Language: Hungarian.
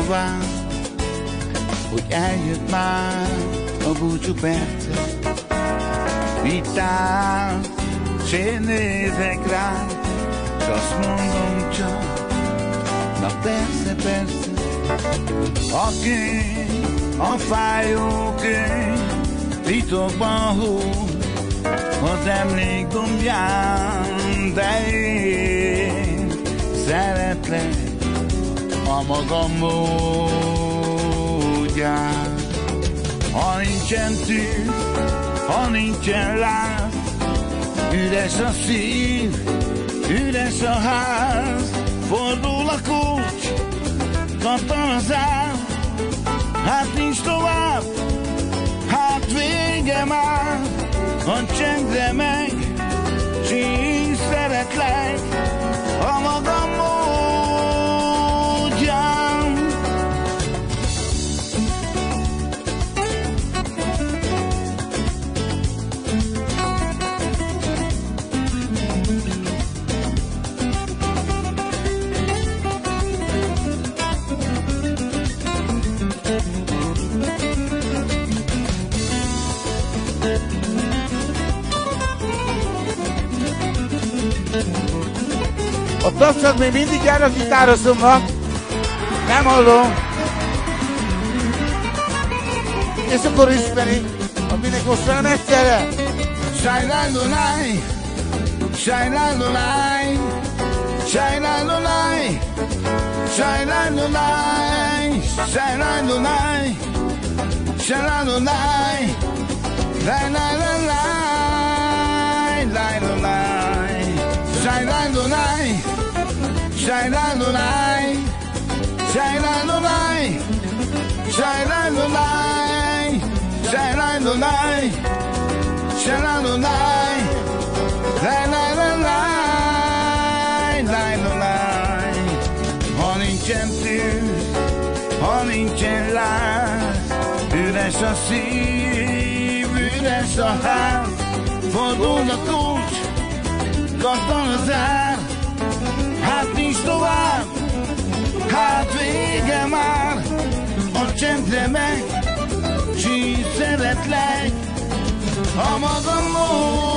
tovább, hogy eljött már a búcsú perce. Itt áll, s én nézek rá, s azt mondom csak, na persze, persze. Aki a fájó könyv titokban húz az emlék dombján, de én szeretlek a magam módján. Ha nincsen tűz, ha nincsen láz, üres a szív, üres a ház, fordul a kulcs, kattan az ár, hát nincs tovább, hát vége már, a csendre meg, s én szeretlek a magam módján. A tapsot még mindig jár a gitározomnak. Nem hallom. És akkor ismeri, aminek most velem egyszerre. Sajnálonái, sajnálonái, sajnálonái, sajnálonái, sajnálonái, sajnálonái, sajnálonái, sajnálonái, sajnálonái, sajnálonái, sajnálonái, sajnálonái, sajnálonái, sajnálonái. Ha nincsen tűz, ha nincsen láz, üres a szív, üres a ház, fordul a kulcs, kattan az ár, hát nincs tovább, hát vége már, a csendre meg, s így szeretlek a magam módján.